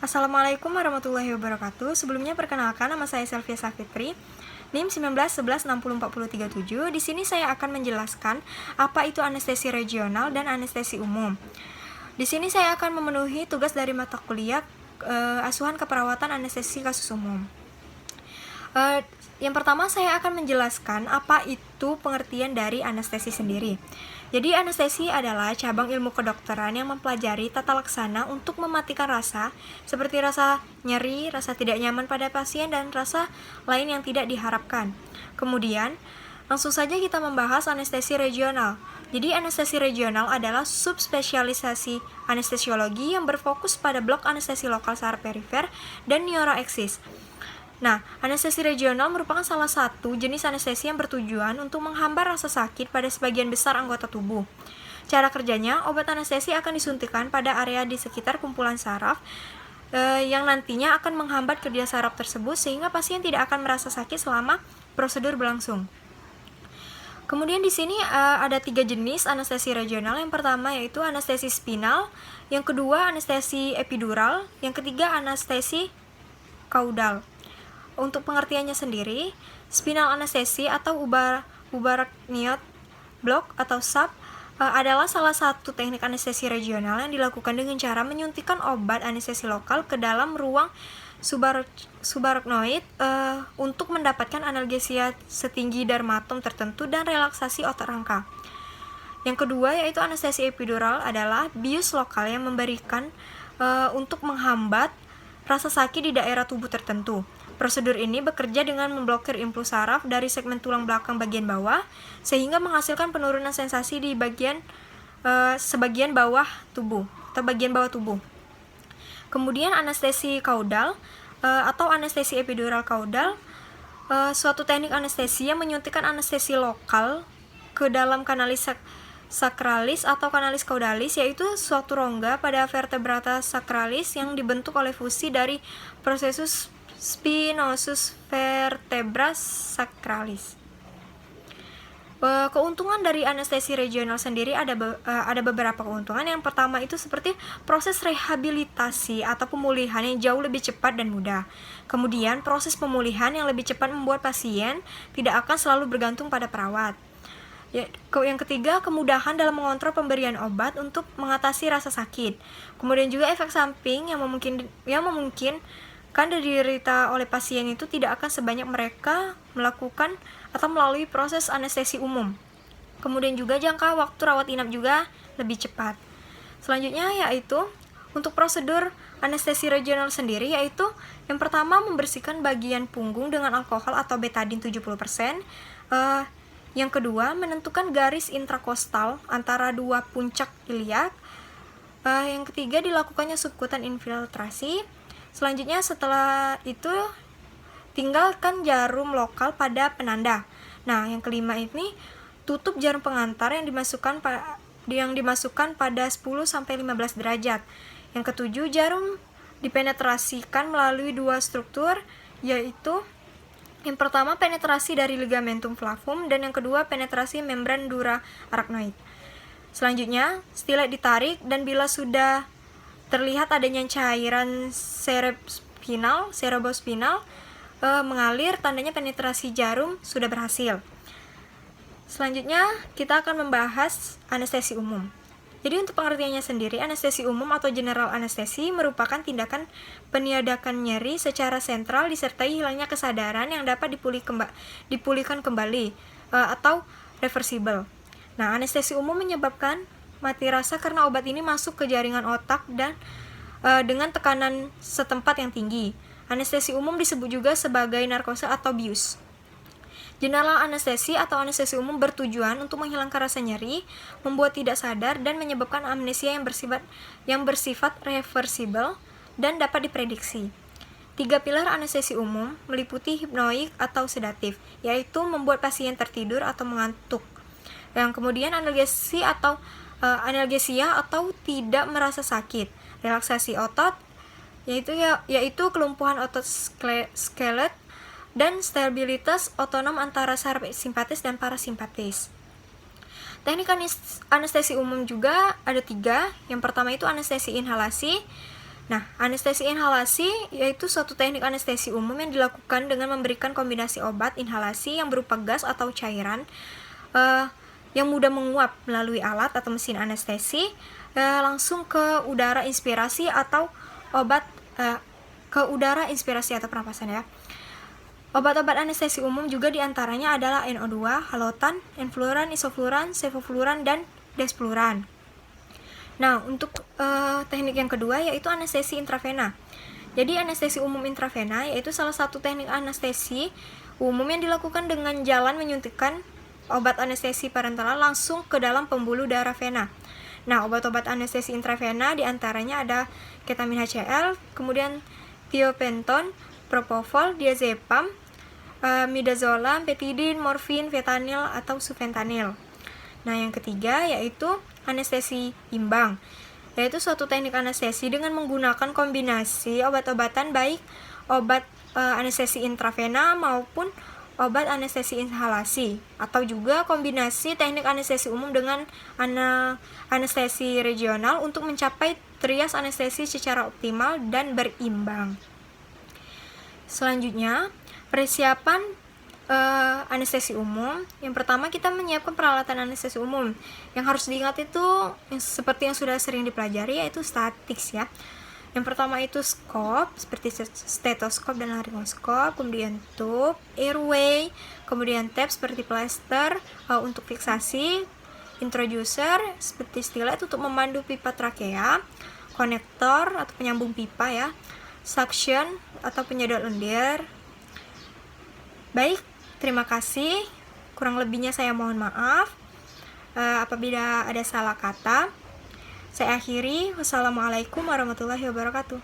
Assalamualaikum warahmatullahi wabarakatuh. Sebelumnya perkenalkan, nama saya Selvia Safitri, NIM 1911604037. Di sini saya akan menjelaskan apa itu anestesi regional dan anestesi umum. Di sini saya akan memenuhi tugas dari mata kuliah asuhan keperawatan anestesi kasus umum. Yang pertama saya akan menjelaskan apa itu pengertian dari anestesi sendiri. Jadi anestesi adalah cabang ilmu kedokteran yang mempelajari tata laksana untuk mematikan rasa, seperti rasa nyeri, rasa tidak nyaman pada pasien, dan rasa lain yang tidak diharapkan. Kemudian, langsung saja kita membahas anestesi regional. Jadi anestesi regional adalah subspesialisasi anestesiologi yang berfokus pada blok anestesi lokal saraf perifer dan neuroeksis. Nah, anestesi regional merupakan salah satu jenis anestesi yang bertujuan untuk menghambat rasa sakit pada sebagian besar anggota tubuh. Cara kerjanya, obat anestesi akan disuntikkan pada area di sekitar kumpulan saraf yang nantinya akan menghambat kerja saraf tersebut sehingga pasien tidak akan merasa sakit selama prosedur berlangsung. Kemudian di sini ada 3 jenis anestesi regional. Yang pertama yaitu anestesi spinal, yang kedua anestesi epidural, yang ketiga anestesi kaudal. Untuk pengertiannya sendiri, spinal anestesi atau subarachnoid block atau SAP adalah salah satu teknik anestesi regional yang dilakukan dengan cara menyuntikkan obat anestesi lokal ke dalam ruang subarachnoid untuk mendapatkan analgesia setinggi dermatom tertentu dan relaksasi otot rangka. Yang kedua yaitu anestesi epidural adalah bius lokal yang memberikan untuk menghambat rasa sakit di daerah tubuh tertentu. Prosedur ini bekerja dengan memblokir impuls saraf dari segmen tulang belakang bagian bawah sehingga menghasilkan penurunan sensasi di sebagian bawah tubuh atau bagian bawah tubuh. Kemudian anestesi kaudal atau anestesi epidural kaudal, suatu teknik anestesi yang menyuntikkan anestesi lokal ke dalam kanalis sakralis atau kanalis caudalis, yaitu suatu rongga pada vertebrata sakralis yang dibentuk oleh fusi dari prosesus spinosus vertebra sacralis. Keuntungan dari anestesi regional sendiri ada beberapa keuntungan. Yang pertama itu seperti proses rehabilitasi atau pemulihan yang jauh lebih cepat dan mudah. Kemudian proses pemulihan yang lebih cepat membuat pasien tidak akan selalu bergantung pada perawat. Yang ketiga, kemudahan dalam mengontrol pemberian obat untuk mengatasi rasa sakit. Kemudian juga efek samping yang memungkinkan diderita oleh pasien itu tidak akan sebanyak mereka melakukan atau melalui proses anestesi umum. Kemudian juga jangka waktu rawat inap juga lebih cepat. Selanjutnya yaitu untuk prosedur anestesi regional sendiri, yaitu yang pertama membersihkan bagian punggung dengan alkohol atau betadine 70%. Yang kedua menentukan garis intrakostal antara dua puncak iliak. Yang ketiga dilakukannya subkutan infiltrasi. Selanjutnya setelah itu tinggalkan jarum lokal pada penanda. Nah, yang kelima ini tutup jarum pengantar yang dimasukkan pada 10-15 derajat. Yang ketujuh, jarum dipenetrasikan melalui dua struktur, yaitu yang pertama penetrasi dari ligamentum flavum dan yang kedua penetrasi membran dura arachnoid. Selanjutnya, stilet ditarik dan bila sudah terlihat adanya cairan cerebrospinal mengalir, tandanya penetrasi jarum sudah berhasil. Selanjutnya kita akan membahas anestesi umum. Jadi untuk pengertiannya sendiri, anestesi umum atau general anestesi merupakan tindakan peniadakan nyeri secara sentral disertai hilangnya kesadaran yang dapat dipulihkan kembali atau reversible. Nah, anestesi umum menyebabkan mati rasa karena obat ini masuk ke jaringan otak dan dengan tekanan setempat yang tinggi. Anestesi umum disebut juga sebagai narkosa atau bius. General anestesi atau anestesi umum bertujuan untuk menghilangkan rasa nyeri, membuat tidak sadar, dan menyebabkan amnesia yang bersifat reversible dan dapat diprediksi. 3 pilar anestesi umum meliputi hipnoik atau sedatif, yaitu membuat pasien tertidur atau mengantuk. Yang kemudian analgesia atau tidak merasa sakit, relaksasi otot, yaitu kelumpuhan otot skelet, dan stabilitas otonom antara saraf simpatis dan parasimpatis. Teknik anestesi umum juga ada 3. Yang pertama itu anestesi inhalasi, Nah, anestesi inhalasi yaitu suatu teknik anestesi umum yang dilakukan dengan memberikan kombinasi obat inhalasi yang berupa gas atau cairan yang mudah menguap melalui alat atau mesin anestesi langsung ke udara inspirasi atau pernapasan ya. Obat-obat anestesi umum juga diantaranya adalah NO2, halotan, enfluran, isofluran, sevofluran, dan desfluran. Nah, untuk teknik yang kedua yaitu anestesi intravena. Jadi anestesi umum intravena yaitu salah satu teknik anestesi umum yang dilakukan dengan jalan menyuntikkan obat anestesi parenteral langsung ke dalam pembuluh darah vena. Nah, obat-obat anestesi intravena diantaranya ada ketamin HCl, kemudian thiopenton, propofol, diazepam, midazolam, petidin, morfin, fentanyl, atau sufentanil. Nah, yang ketiga yaitu anestesi imbang, yaitu suatu teknik anestesi dengan menggunakan kombinasi obat-obatan baik obat anestesi intravena maupun obat anestesi inhalasi, atau juga kombinasi teknik anestesi umum dengan anestesi regional untuk mencapai trias anestesi secara optimal dan berimbang. Selanjutnya, persiapan anestesi umum. Yang pertama, kita menyiapkan peralatan anestesi umum. Yang harus diingat itu seperti yang sudah sering dipelajari, yaitu statics ya. Yang pertama itu skop seperti stetoskop dan laryngoskop, kemudian tube, airway, kemudian tape seperti plaster untuk fiksasi, introducer seperti stilet untuk memandu pipa trakea, konektor atau penyambung pipa ya, suction atau penyedot lendir. Baik, terima kasih. Kurang lebihnya saya mohon maaf apabila ada salah kata. Saya akhiri. Wassalamualaikum warahmatullahi wabarakatuh.